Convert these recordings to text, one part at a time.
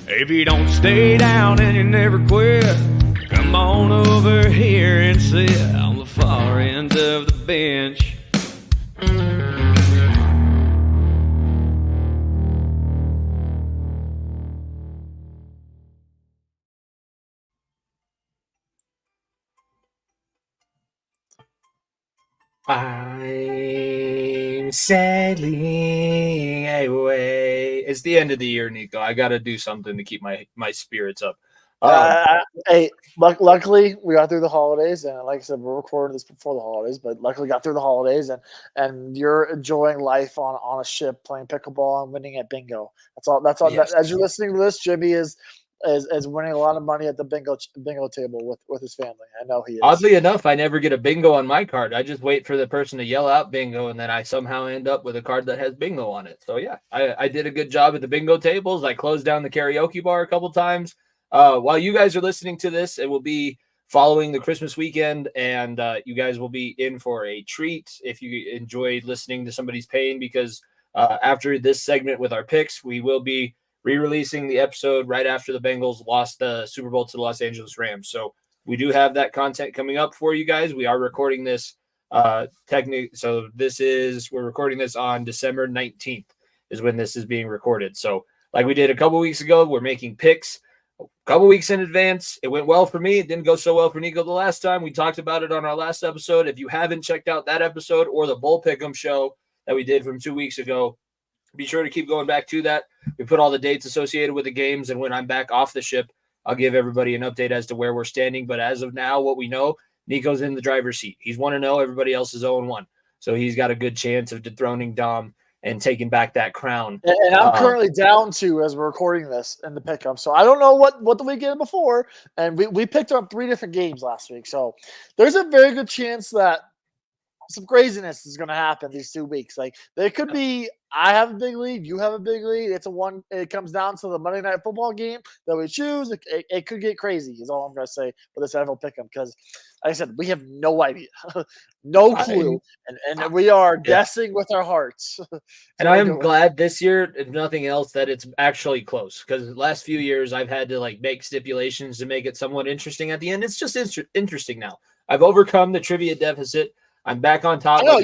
If you don't stay down and you never quit, come on over here and sit on the far end of the bench. I'm sailing away. It's the end of the year, Nico. I got to do something to keep my spirits up. Hey, luckily we got through the holidays, and like I said, we're recording this before the holidays, but luckily got through the holidays, and you're enjoying life on a ship playing pickleball and winning at bingo. That's all. Yes. As you're listening to this, Jimmy is winning a lot of money at the bingo table with his family. I know he is. Oddly enough, I never get a bingo on my card. I just wait for the person to yell out bingo, and then I somehow end up with a card that has bingo on it. So yeah, I did a good job at the bingo tables. I closed down the karaoke bar a couple times. While you guys are listening to this, it will be following the Christmas weekend, and you guys will be in for a treat if you enjoyed listening to somebody's pain, because after this segment with our picks, we will be re-releasing the episode right after the Bengals lost the Super Bowl to the Los Angeles Rams. So we do have that content coming up for you guys. We are recording this we're recording this on December 19th is when this is being recorded. So like we did a couple weeks ago, we're making picks a couple weeks in advance. It went well for me. It didn't go so well for Nico the last time. We talked about it on our last episode. If you haven't checked out that episode or the Bull Pick'em show that we did from 2 weeks ago, be sure to keep going back to that. We put all the dates associated with the games, and when I'm back off the ship, I'll give everybody an update as to where we're standing. But as of now, what we know, Nico's in the driver's seat. He's 1-0. Everybody else is 0-1. So he's got a good chance of dethroning Dom and taking back that crown. And I'm currently down 2 as we're recording this in the pickup. So I don't know what the weekend before. And we picked up 3 different games last week. So there's a very good chance that some craziness is going to happen these 2 weeks. Like there could be, I have a big lead, you have a big lead. It comes down to the Monday Night Football game that we choose. It could get crazy is all I'm going to say for this NFL pick'em, because like I said, we have no idea, no clue. And we are guessing with our hearts. And I am glad this year, if nothing else, that it's actually close, because the last few years I've had to like make stipulations to make it somewhat interesting at the end. It's just interesting now. I've overcome the trivia deficit. I'm back on top. I would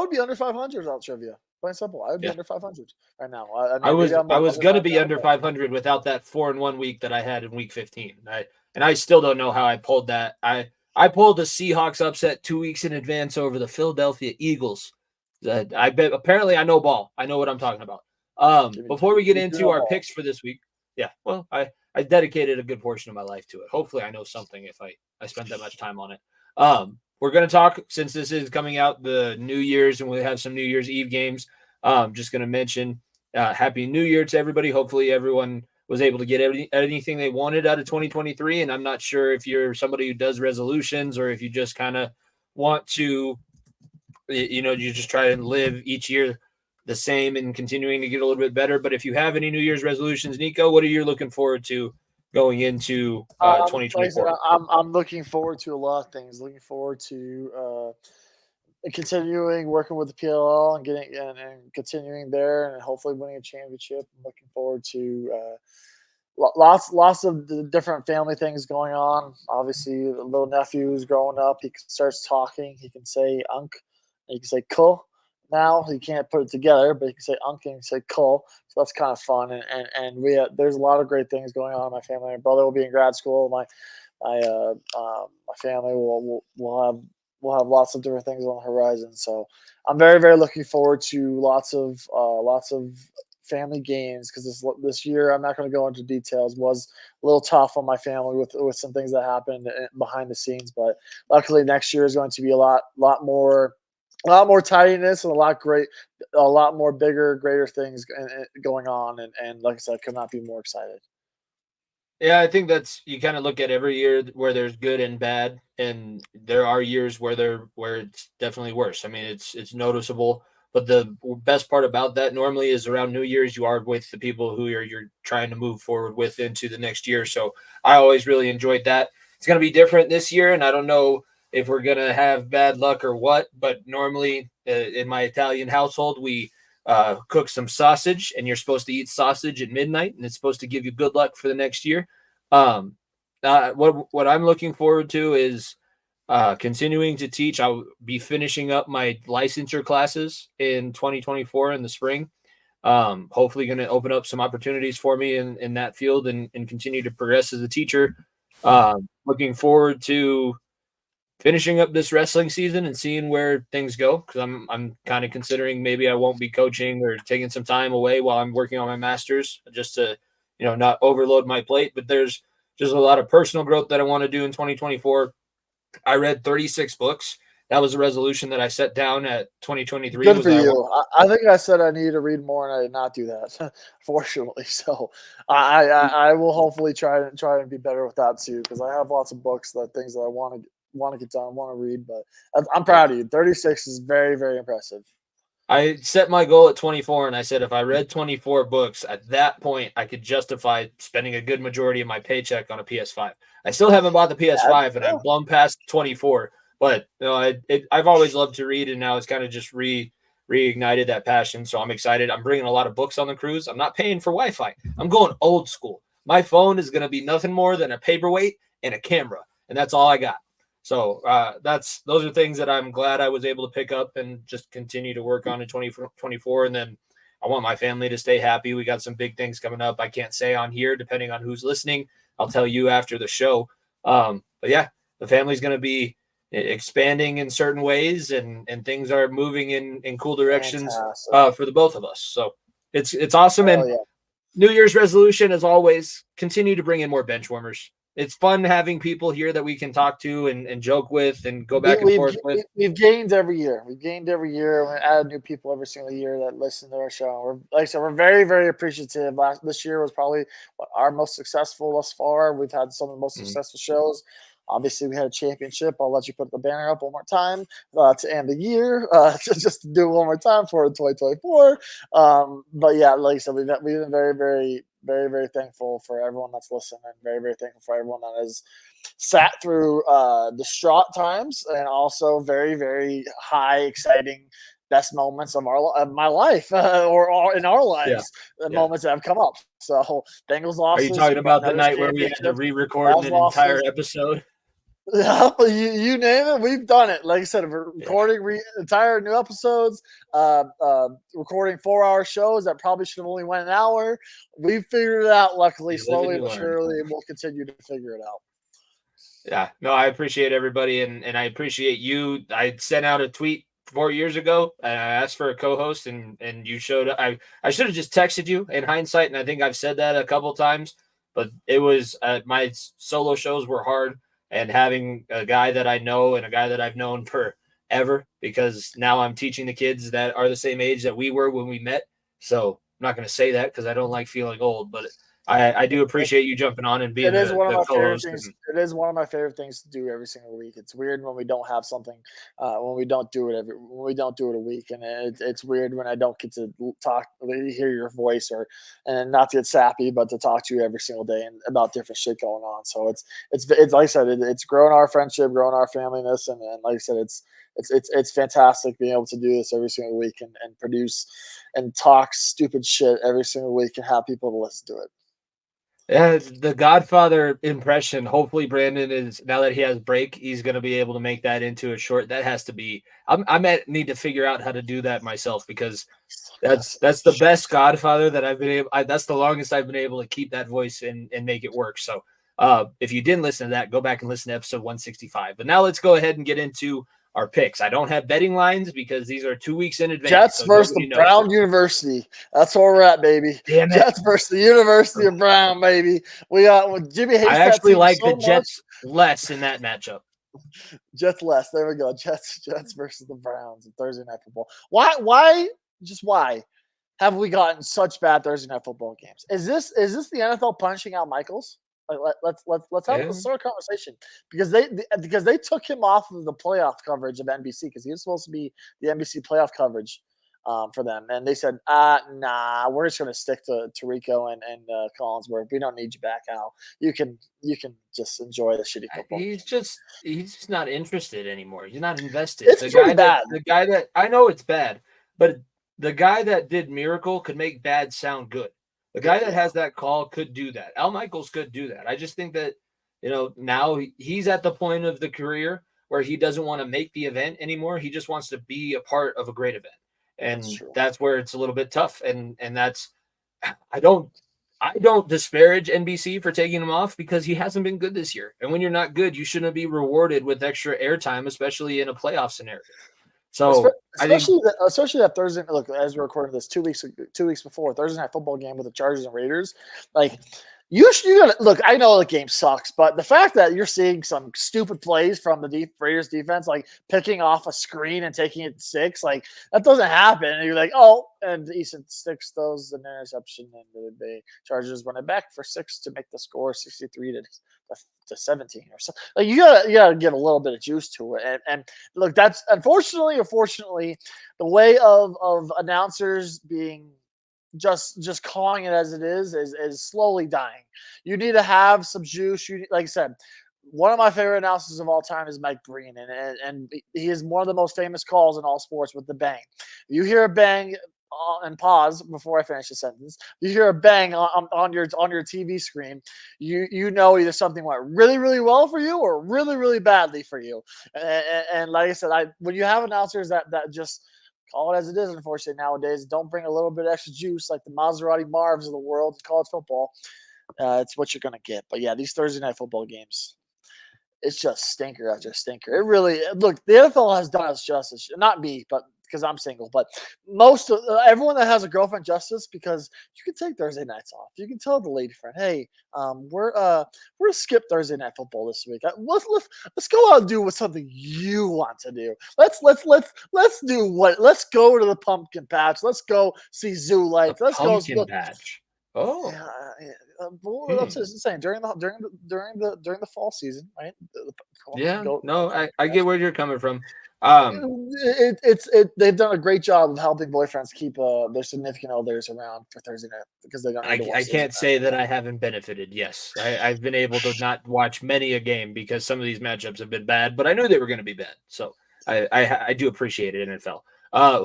be under 500 without trivia. Plain simple. I would be under 500 right now. I was going to be under 500 without that 4-1 week that I had in week 15. I still don't know how I pulled that. I pulled the Seahawks upset 2 weeks in advance over the Philadelphia Eagles. Apparently I know ball. I know what I'm talking about. Before we get into our picks for this week, I dedicated a good portion of my life to it. Hopefully I know something if I spent that much time on it. We're going to talk, since this is coming out the New Year's and we have some New Year's Eve games, just going to mention Happy New Year to everybody. Hopefully everyone was able to get anything they wanted out of 2023. And I'm not sure if you're somebody who does resolutions or if you just kind of want to, you just try and live each year the same and continuing to get a little bit better. But if you have any New Year's resolutions, Nico, what are you looking forward to going into 2024? Like I'm looking forward to a lot of things. Looking forward to continuing working with the PLL and continuing there, and hopefully winning a championship. I'm looking forward to lots of the different family things going on. Obviously, the little nephew is growing up. He starts talking. He can say "unk," and he can say "kuh." Now he can't put it together, but he can say "unk" and he can say "kuh." So that's kind of fun, and there's a lot of great things going on in my family. My brother will be in grad school. My family will have lots of different things on the horizon. So I'm very, very looking forward to lots of family games, because this year, I'm not going to go into details, was a little tough on my family with some things that happened behind the scenes. But luckily next year is going to be a lot more tidiness and a lot more bigger, greater things going on. And like I said, I could not be more excited. Yeah, I think you kind of look at every year where there's good and bad, and there are years where it's definitely worse. I mean, it's noticeable, but the best part about that normally is around New Year's, you are with the people who you're trying to move forward with into the next year. So I always really enjoyed that. It's going to be different this year, and I don't know if we're going to have bad luck or what, but normally in my Italian household, we cook some sausage, and you're supposed to eat sausage at midnight, and it's supposed to give you good luck for the next year. What I'm looking forward to is continuing to teach. I'll be finishing up my licensure classes in 2024 in the spring. Hopefully going to open up some opportunities for me in that field and continue to progress as a teacher. Looking forward to finishing up this wrestling season and seeing where things go, because I'm kind of considering maybe I won't be coaching or taking some time away while I'm working on my master's, just to not overload my plate. But there's just a lot of personal growth that I want to do in 2024. I read 36 books. That was a resolution that I set down at 2023. Good for you. I think I said I needed to read more, and I did not do that, fortunately. So I will hopefully try and be better with that too, because I have lots of books, things that I want to get done, want to read. But I'm proud of you. 36 is very, very impressive. I set my goal at 24, and I said if I read 24 books, at that point, I could justify spending a good majority of my paycheck on a PS5. I still haven't bought the PS5, and I've blown past 24. But I've always loved to read, and now it's kind of just reignited that passion. So I'm excited. I'm bringing a lot of books on the cruise. I'm not paying for Wi-Fi. I'm going old school. My phone is going to be nothing more than a paperweight and a camera, and that's all I got. So those are things that I'm glad I was able to pick up and just continue to work on in 2024. And then I want my family to stay happy. We got some big things coming up. I can't say on here, depending on who's listening. I'll tell you after the show. But yeah, the family's going to be expanding in certain ways, and things are moving in cool directions for the both of us. So it's awesome. And yeah. New Year's resolution, as always, continue to bring in more bench warmers. It's fun having people here that we can talk to and joke with and go back and forth with. We've gained every year. We add new people every single year that listen to our show. Like I said, we're very, very appreciative. This year was probably our most successful thus far. We've had some of the most successful shows. Obviously, we had a championship. I'll let you put the banner up one more time to end the year, just to do it one more time for 2024. But yeah, like I said, we've been very, very, very, very thankful for everyone that's listened, and very, very thankful for everyone that has sat through distraught times, and also very, very high, exciting, best moments of my life, or in our lives, moments that have come up. So Bengals losses. Are you talking about the night where we had to re-record an entire episode? Yeah, you name it, we've done it. Like I said, we're recording entire new episodes, recording 4-hour shows that probably should have only went an hour. We figured it out, luckily, slowly but surely, and we'll continue to figure it out. Yeah, no, I appreciate everybody, and I appreciate you. I sent out a tweet 4 years ago, and I asked for a co-host, and you showed up. I should have just texted you in hindsight, and I think I've said that a couple times, but it was my solo shows were hard. And having a guy that I know and a guy that I've known forever, because now I'm teaching the kids that are the same age that we were when we met. So I'm not going to say that because I don't like feeling old, but I do appreciate you jumping on and being the co-host. It is one of my favorite things to do every single week. It's weird when we don't have something, when we don't do it a week, and it's weird when I don't get to hear your voice, and not to get sappy, but to talk to you every single day and about different shit going on. So it's like I said, it's grown our friendship, grown our familyness, and like I said, it's fantastic being able to do this every single week and produce and talk stupid shit every single week and have people to listen to it. Yeah, the Godfather impression. Hopefully, Brandon is, now that he has break, he's going to be able to make that into a short. That has to be. I might need to figure out how to do that myself, because that's the best Godfather that I've been able. That's the longest I've been able to keep that voice and make it work. So, if you didn't listen to that, go back and listen to episode 165. But now let's go ahead and get into our picks. I don't have betting lines because these are 2 weeks in advance. Jets versus the Brown University. That's where we're at, baby. Damn it. Jets versus the University of Brown, baby. We got Jimmy hates I actually like the Jets less in that matchup. Jets less. There we go. Jets versus the Browns in Thursday Night Football. Why have we gotten such bad Thursday Night Football games? Is this the NFL punishing out Michaels? Like, let's have a sort of conversation, because they took him off of the playoff coverage of NBC, because he was supposed to be the NBC playoff coverage for them, and they said, nah, we're just going to stick to Rico and Collinsworth. We don't need you back, Al. You can just enjoy the shitty football. He's just not interested anymore. He's not invested. It's pretty bad. The guy that I know it's bad, but the guy that did Miracle could make bad sound good. The guy that has that call could do that. Al Michaels could do that. I just think that, now he's at the point of the career where he doesn't want to make the event anymore. He just wants to be a part of a great event. And that's where it's a little bit tough. And that's, I don't disparage NBC for taking him off because he hasn't been good this year. And when you're not good, you shouldn't be rewarded with extra airtime, especially in a playoff scenario. So especially that Thursday. Look, as we're recording this 2 weeks before Thursday night football game with the Chargers and Raiders, like you gotta look. I know the game sucks, but the fact that you're seeing some stupid plays from the Raiders defense, like picking off a screen and taking it 6, like that doesn't happen. And you're like, oh, and Easton sticks those an interception, and the Chargers run it back for 6 to make the score 63 to 17 or so. Like you gotta give a little bit of juice to it. And look, that's unfortunately, the way of announcers being just calling it as it is slowly dying. You need to have some juice. Like I said, one of my favorite announcers of all time is Mike Breen, and he is one of the most famous calls in all sports with the bang. You hear a bang and pause before I finish the sentence. You hear a bang on your TV screen. You know either something went really, really well for you or really, really badly for you. And like I said, when you have announcers that just call it as it is, unfortunately, nowadays, don't bring a little bit extra juice like the Maserati Marvs of the world to college football. It's what you're going to get. But yeah, these Thursday night football games, it's just stinker after stinker. It really, look, the NFL has done us justice. Not me, but because I'm single, but most of everyone that has a girlfriend justice, because you can take Thursday nights off. You can tell the lady friend, hey, we're gonna skip Thursday night football this week. Let's go out and do something you want to do. Let's do what? Let's go to the pumpkin patch. Let's go see zoo lights. Let's go pumpkin patch. Oh, yeah. I'm just saying during the fall season, right? I get where you're coming from. They've done a great job of helping boyfriends keep their significant others around for Thursday night because they don't. I can't say that I haven't benefited. Yes, I've been able to not watch many a game because some of these matchups have been bad, but I knew they were going to be bad, so I do appreciate it. NFL.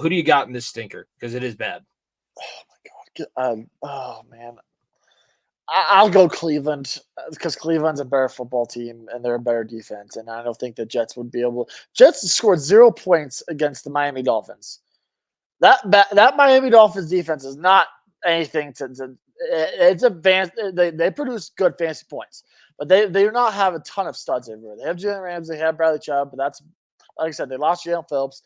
Who do you got in this stinker? Because it is bad. Oh my god. Oh man. I'll go Cleveland because Cleveland's a better football team and they're a better defense. And I don't think the Jets would be able. Jets scored 0 points against the Miami Dolphins. That Miami Dolphins defense is not anything to it's advanced. They produce good fantasy points, but they do not have a ton of studs everywhere. They have Jalen Ramsey, they have Bradley Chubb, but that's like I said, they lost Jalen Phillips.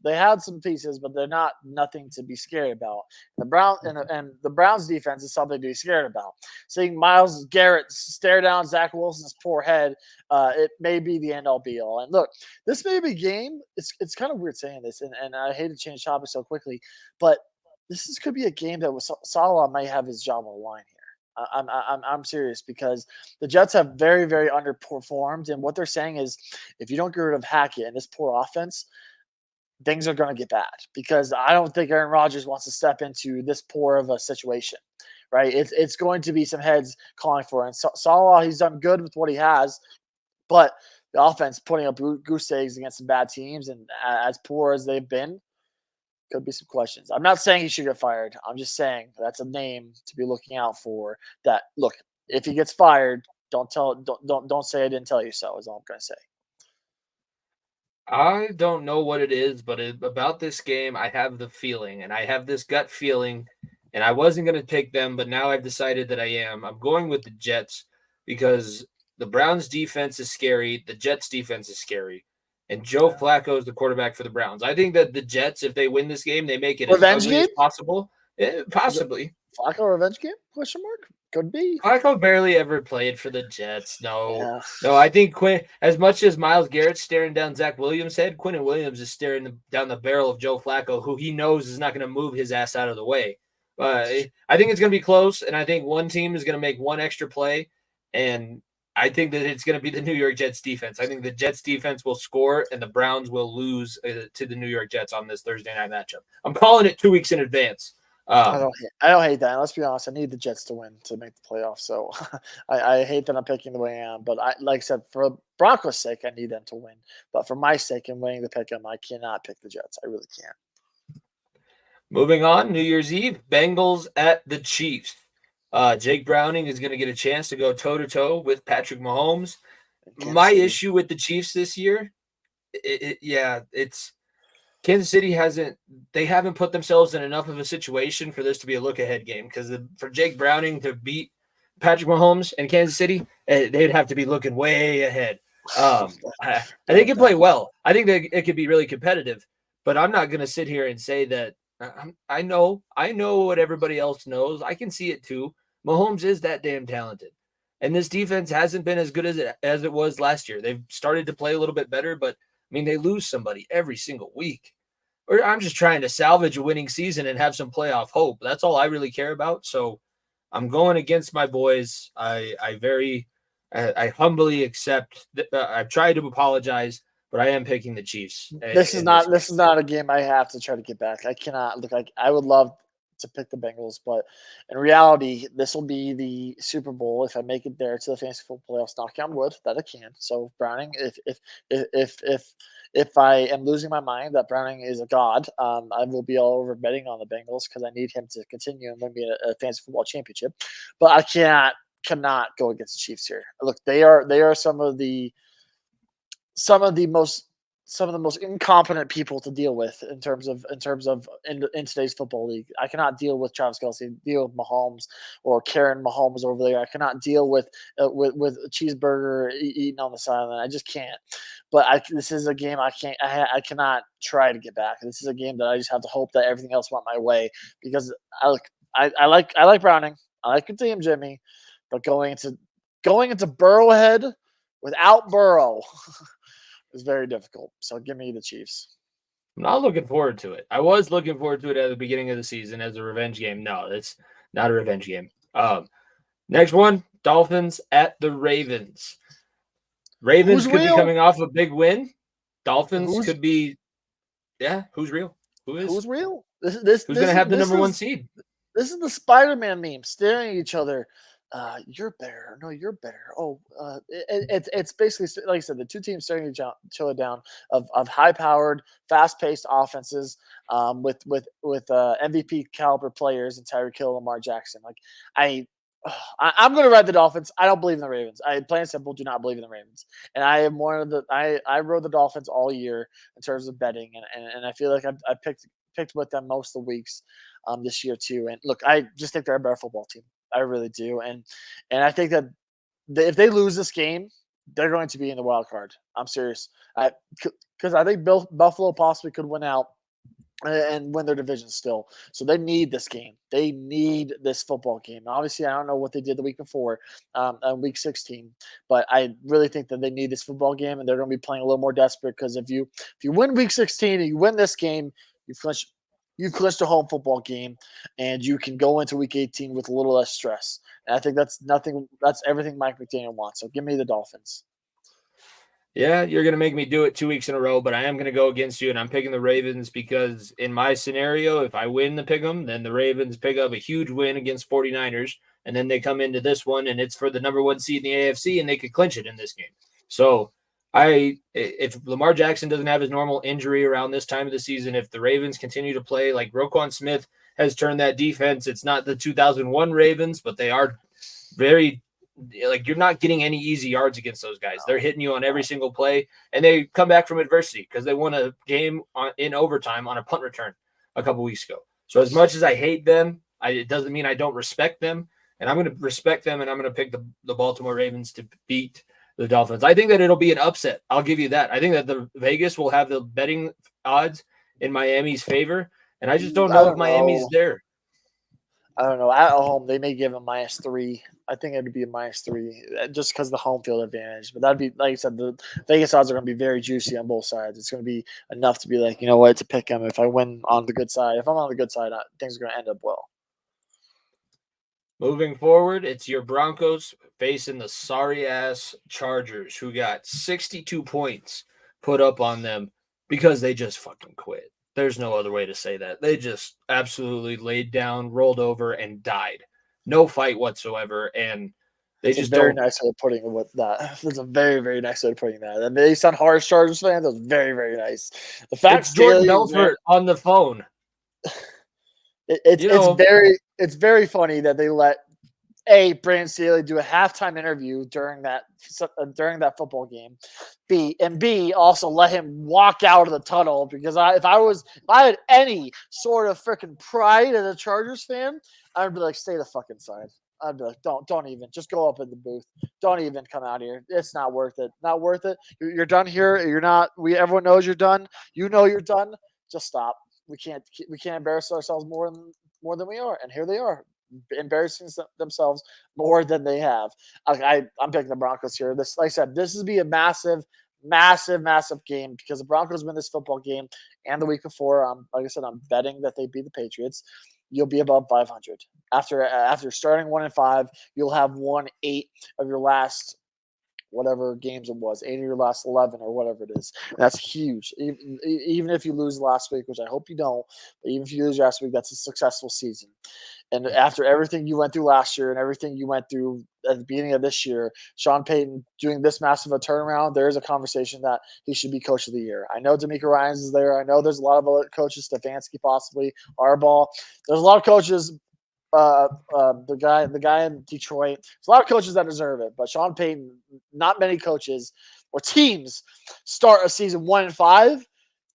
They had some pieces, but they're nothing to be scared about. The Browns defense is something to be scared about. Seeing Myles Garrett stare down Zach Wilson's poor head, it may be the end all be all. And look, this may be a game. It's kind of weird saying this, and I hate to change topics so quickly, but could be a game that Salah might have his job on the line here. I'm serious because the Jets have very, very underperformed. And what they're saying is if you don't get rid of Hackett and this poor offense, things are going to get bad because I don't think Aaron Rodgers wants to step into this poor of a situation, right? It's going to be some heads calling for it. And Salah, he's done good with what he has, but the offense putting up goose eggs against some bad teams and as poor as they've been, could be some questions. I'm not saying he should get fired. I'm just saying that's a name to be looking out for. That look, if he gets fired, don't say I didn't tell you so. Is all I'm gonna say. I don't know what it is, but about this game, I have the feeling, and I have this gut feeling, and I wasn't going to pick them, but now I've decided that I am. I'm going with the Jets because the Browns' defense is scary. The Jets' defense is scary. And Joe Flacco is the quarterback for the Browns. I think that the Jets, if they win this game, they make it revenge as ugly game? as possible. Possibly. Flacco revenge game? Question mark? Could be. Flacco barely ever played for the Jets. No, I think as much as Myles Garrett's staring down Zach Williams' head, Quinnen Williams is staring down the barrel of Joe Flacco, who he knows is not going to move his ass out of the way. I think it's going to be close, and I think one team is going to make one extra play, and I think that it's going to be the New York Jets defense. I think the Jets defense will score, and the Browns will lose to the New York Jets on this Thursday night matchup. I'm calling it 2 weeks in advance. I don't hate that. And let's be honest, I need the Jets to win to make the playoffs. So I hate that I'm picking the way I am. But like I said, for Broncos' sake, I need them to win. But for my sake in winning the pick 'em, I cannot pick the Jets. I really can't. Moving on, New Year's Eve, Bengals at the Chiefs. Jake Browning is going to get a chance to go toe-to-toe with Patrick Mahomes. My issue with the Chiefs this year, it's Kansas City haven't put themselves in enough of a situation for this to be a look-ahead game, because for Jake Browning to beat Patrick Mahomes and Kansas City, they'd have to be looking way ahead. I think it could play well. I think that it could be really competitive, but I'm not going to sit here and say that. I know what everybody else knows. I can see it too. Mahomes is that damn talented, and this defense hasn't been as good as it was last year. They've started to play a little bit better, but I mean, they lose somebody every single week. Or I'm just trying to salvage a winning season and have some playoff hope. That's all I really care about. So I'm going against my boys. I humbly accept. I've tried to apologize, but I am picking the Chiefs. This is not a game I have to try to get back. I cannot look like I would love to pick the Bengals, but in reality, this will be the Super Bowl if I make it there to the fantasy football playoffs. Knock on wood that I can. So Browning, if I am losing my mind that Browning is a god, I will be all over betting on the Bengals because I need him to continue and win me a fantasy football championship. But I cannot go against the Chiefs here. Look, they are some of the most incompetent people to deal with in terms of in today's football league. I cannot deal with Travis Kelce, deal with Mahomes or Karen Mahomes over there. I cannot deal with a cheeseburger eating on the sideline. I just can't. But this is a game I cannot try to get back. This is a game that I just have to hope that everything else went my way, because I like Browning. I like your team, Jimmy, but going into Burrowhead without Burrow is very difficult. So give me the Chiefs. I'm not looking forward to it. I was looking forward to it at the beginning of the season as a revenge game. No, it's not a revenge game. Next one, Dolphins at the Ravens. Ravens could be coming off a big win. Dolphins could be, who's real? Who's real? Who's going to have the number one seed? This is the Spider-Man meme, staring at each other. You're better. No, you're better. Oh, it's basically, like I said, the two teams staring each other down of high-powered, fast-paced offenses with MVP caliber players and Tyreek Hill, Lamar Jackson. Like I'm going to ride the Dolphins. I don't believe in the Ravens. Plain and simple, do not believe in the Ravens. And I am one of the I rode the Dolphins all year in terms of betting, and I feel like I picked with them most of the weeks this year too. And look, I just think they're a better football team. I really do, and I think that if they lose this game, they're going to be in the wild card. I'm serious, because I think Buffalo possibly could win out and win their division still. So they need this game. They need this football game. Obviously, I don't know what they did the week before, on week 16, but I really think that they need this football game, and they're going to be playing a little more desperate, because if you win week 16 and you win this game, you've clinched a home football game, and you can go into week 18 with a little less stress. And I think that's everything Mike McDaniel wants. So give me the Dolphins. Yeah, you're going to make me do it 2 weeks in a row, but I am going to go against you, and I'm picking the Ravens because in my scenario, if I win the pick'em, then the Ravens pick up a huge win against 49ers, and then they come into this one, and it's for the number one seed in the AFC, and they could clinch it in this game. So if Lamar Jackson doesn't have his normal injury around this time of the season, if the Ravens continue to play like Roquan Smith has turned that defense, it's not the 2001 Ravens, but they are very, like, you're not getting any easy yards against those guys. They're hitting you on every single play, and they come back from adversity because they won a game in overtime on a punt return a couple weeks ago. So as much as I hate them, it doesn't mean I don't respect them, and I'm going to respect them, and I'm going to pick the Baltimore Ravens to beat the Dolphins. I think that it'll be an upset. I'll give you that. I think that the Vegas will have the betting odds in Miami's favor, and I just don't know if Miami's there. I don't know. At home, they may give a -3. I think it would be a -3 just because of the home field advantage. But that'd be, like you said, the Vegas odds are going to be very juicy on both sides. It's going to be enough to be like, you know what, to pick them if I win on the good side. If I'm on the good side, things are going to end up well. Moving forward, it's your Broncos facing the sorry-ass Chargers, who got 62 points put up on them because they just fucking quit. There's no other way to say that. They just absolutely laid down, rolled over, and died. No fight whatsoever, and they just don't. Very nice way of putting it with that. That's a very, very nice way of putting that. And they sound harsh Chargers fans. That was very, very nice. The fact it's Jordan Belfort on the phone. It's very funny that they let Brandon Staley do a halftime interview during that football game. B also let him walk out of the tunnel because if I had any sort of freaking pride as a Chargers fan, I'd be like, stay the fuck inside. I'd be like, don't even just go up in the booth. Don't even come out here. It's not worth it. Not worth it. You're done here. You're not. Everyone knows you're done. You know you're done. Just stop. We can't embarrass ourselves more than we are. And here they are, embarrassing themselves more than they have. I'm picking the Broncos here. This, like I said, this will be a massive game because the Broncos win this football game and the week before. Like I said, I'm betting that they beat the Patriots. You'll be above 500 after starting 1-5. You'll have won 8 of your last whatever games it was, 8 of your last 11 or whatever it is. And that's huge. Even if you lose last week, which I hope you don't, but even if you lose last week, that's a successful season. And after everything you went through last year and everything you went through at the beginning of this year, Sean Payton doing this massive a turnaround, there is a conversation that he should be coach of the year. I know D'Amico Ryans is there. I know there's a lot of other coaches, Stefanski possibly, Harbaugh. There's a lot of coaches. The guy in Detroit. There's a lot of coaches that deserve it, but Sean Payton, not many coaches or teams start a season 1-5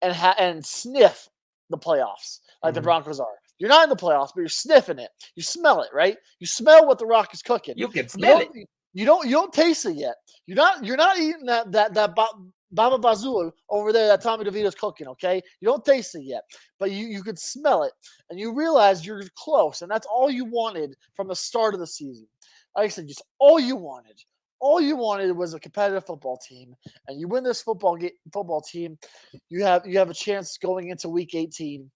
and sniff the playoffs like the Broncos are. You're not in the playoffs, but you're sniffing it. You smell it, right? You smell what the Rock is cooking. You can smell it. You don't taste it yet. You're not eating that Baba Bazoo over there that Tommy DeVito's cooking, okay? You don't taste it yet, but you could smell it, and you realize you're close, and that's all you wanted from the start of the season. Like I said, just all you wanted. All you wanted was a competitive football team, and you win this football team. You have a chance going into Week 18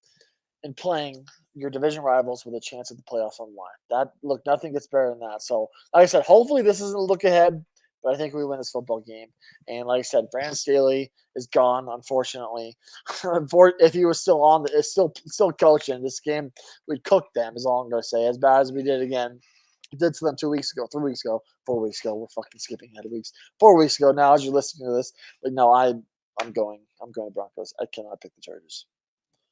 and playing your division rivals with a chance at the playoffs on the line. Nothing gets better than that. So, like I said, hopefully this isn't a look ahead, but I think we win this football game. And like I said, Brandon Staley is gone, unfortunately. If he was still on, still coaching this game, we'd cook them. Is all I'm going to say. As bad as we did again. Did to them 2 weeks ago, 3 weeks ago, 4 weeks ago. We're fucking skipping ahead of weeks. 4 weeks ago now, as you're listening to this, but no, I'm going Broncos. I cannot pick the Chargers.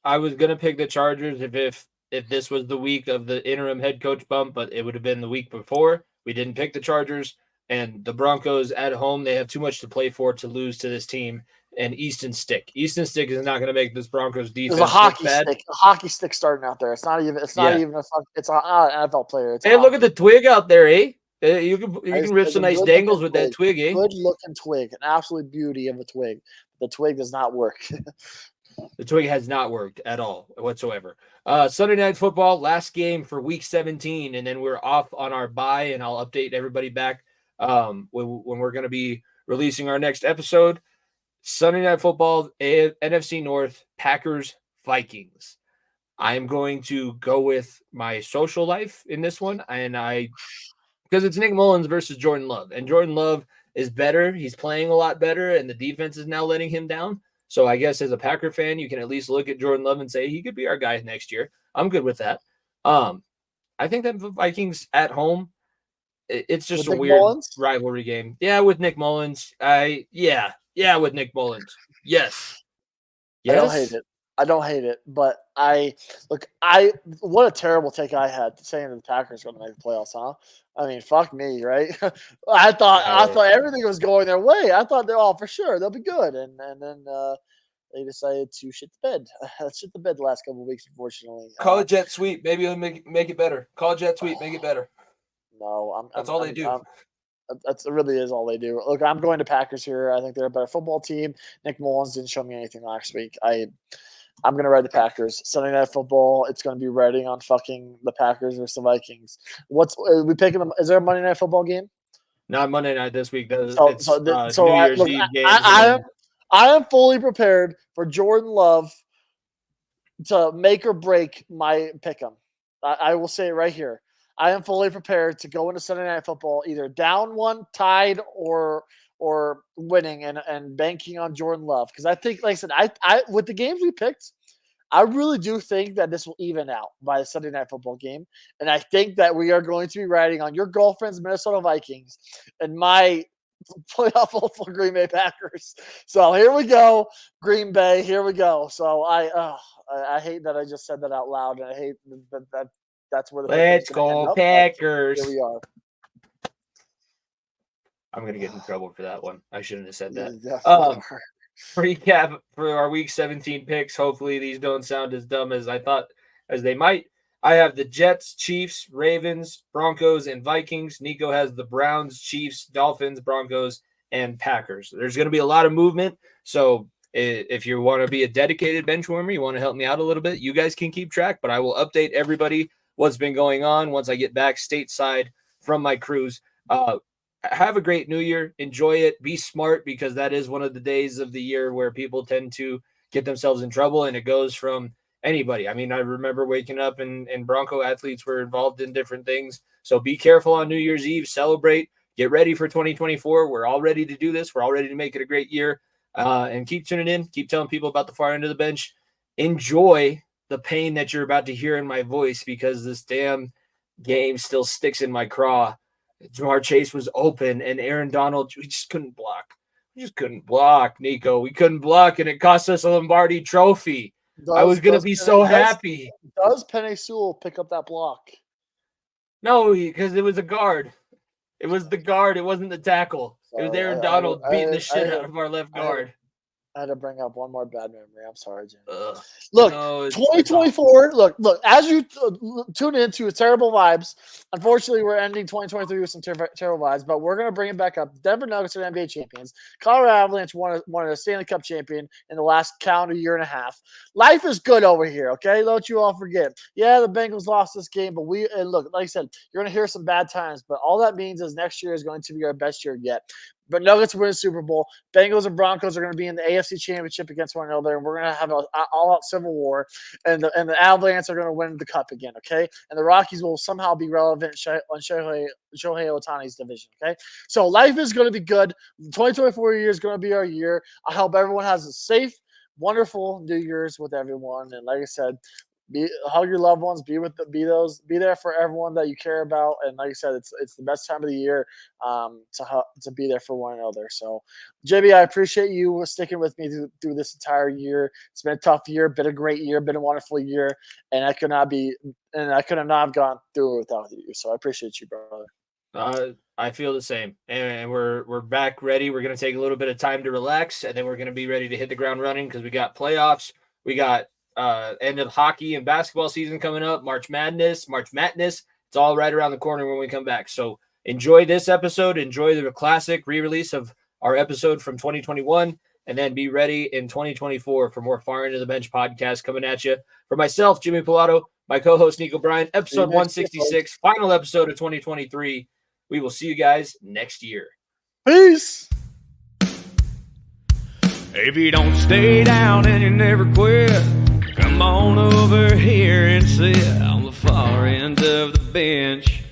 I was gonna pick the Chargers if this was the week of the interim head coach bump, but it would have been the week before. We didn't pick the Chargers, and the Broncos at home, they have too much to play for to lose to this team. And Easton Stick is not going to make this Broncos defense. There's a hockey stick starting out there. It's not even. It's not even It's an NFL player. Hey, look at the twig out there, eh? You can rip some nice dangles with that twig, eh? Good looking twig, an absolute beauty of a twig. The twig does not work. The twig has not worked at all whatsoever. Sunday Night Football, last game for Week 17, and then we're off on our bye, and I'll update everybody back when we're going to be releasing our next episode. Sunday Night Football, NFC North, Packers, Vikings. I'm going to go with my social life in this one, and because it's Nick Mullins versus Jordan Love, and Jordan Love is better. He's playing a lot better, and the defense is now letting him down. So I guess as a Packer fan, you can at least look at Jordan Love and say he could be our guy next year. I'm good with that. I think that the Vikings at home, it's just a weird rivalry game. Yeah, with Nick Mullins. With Nick Mullins. Yes. I don't hate it, but what a terrible take I had saying that the Packers are going to make the playoffs, huh? I mean, fuck me, right? I thought everything was going their way. I thought they're all for sure they'll be good, and then they decided to shit the bed. Shit the bed the last couple of weeks, unfortunately. Call it jet sweep. Maybe it'll make it better. Call it jet sweep. Make it better. No, that's all they do. That really is all they do. Look, I'm going to Packers here. I think they're a better football team. Nick Mullins didn't show me anything last week. I'm going to ride the Packers. Sunday Night Football, it's going to be riding on fucking the Packers versus the Vikings. We picking them? Is there a Monday Night Football game? Not Monday night this week. New Year's Eve game. I am fully prepared for Jordan Love to make or break my pick 'em. I will say it right here. I am fully prepared to go into Sunday Night Football either down one, tied, or winning and banking on Jordan Love. Because I think, like I said, I with the games we picked, I really do think that this will even out by the Sunday Night Football game. And I think that we are going to be riding on your girlfriend's Minnesota Vikings and my playoff hopeful Green Bay Packers. So here we go, Green Bay. Here we go. So I hate that I just said that out loud, and I hate that that's where the Let's picture's gonna end go up, but Packers. here we are. I'm gonna get in trouble for that one. I shouldn't have said that. You definitely are. Recap for our week 17 picks. Hopefully these don't sound as dumb as I thought as they might. I have the Jets, Chiefs, Ravens, Broncos, and Vikings. Nico has the Browns, Chiefs, Dolphins, Broncos, and Packers. There's going to be a lot of movement. So if you want to be a dedicated bench warmer, you want to help me out a little bit, you guys can keep track, but I will update everybody what's been going on once I get back stateside from my cruise. Have a great new year. Enjoy it. Be smart, because that is one of the days of the year where people tend to get themselves in trouble, and it goes from anybody. I mean, I remember waking up and Bronco athletes were involved in different things. So be careful on New Year's Eve. Celebrate. Get ready for 2024. We're all ready to do this. We're all ready to make it a great year. And keep tuning in. Keep telling people about the far end of the bench. Enjoy the pain that you're about to hear in my voice, because this damn game still sticks in my craw. Jamar Chase was open, and Aaron Donald, we just couldn't block. Nico. We couldn't block, and it cost us a Lombardi trophy. I was going to be so happy. Does Penei Sewell pick up that block? No, because it was a guard. It was the guard. It wasn't the tackle. It was Aaron Donald beating the shit out of our left guard. I had to bring up one more bad memory. I'm sorry, Jim. Look, 2024. Look. As you tune into terrible vibes, unfortunately, we're ending 2023 with some terrible vibes, but we're going to bring it back up. Denver Nuggets are NBA champions. Colorado Avalanche won a Stanley Cup champion in the last calendar year and a half. Life is good over here, okay? Don't you all forget. Yeah, the Bengals lost this game, but look, like I said, you're going to hear some bad times, but all that means is next year is going to be our best year yet. But Nuggets win the Super Bowl. Bengals and Broncos are going to be in the AFC Championship against one another, and we're going to have an all-out civil war. And the Avalanche are going to win the Cup again, okay? And the Rockies will somehow be relevant on Shohei Ohtani's division, okay? So life is going to be good. The 2024 year is going to be our year. I hope everyone has a safe, wonderful New Year's with everyone. And like I said, hug your loved ones, be there for everyone that you care about, and like I said, it's the best time of the year to be there for one another. So, JB, I appreciate you sticking with me through this entire year. It's been a tough year, been a great year, been a wonderful year, and I could not have gone through it without you. So I appreciate you, brother. I feel the same, and we're back ready. We're going to take a little bit of time to relax, and then we're going to be ready to hit the ground running, because we got playoffs, we got end of hockey and basketball season coming up, March Madness. It's all right around the corner when we come back. So enjoy this episode, enjoy the classic re-release of our episode from 2021, and then be ready in 2024 for more Far Into the Bench podcast coming at you. For myself, Jimmy Pilato, my co-host Nico Bryan, episode 166, final episode of 2023. We will see you guys next year. Peace. If you don't stay down and you never quit, come on over here and sit on the far end of the bench.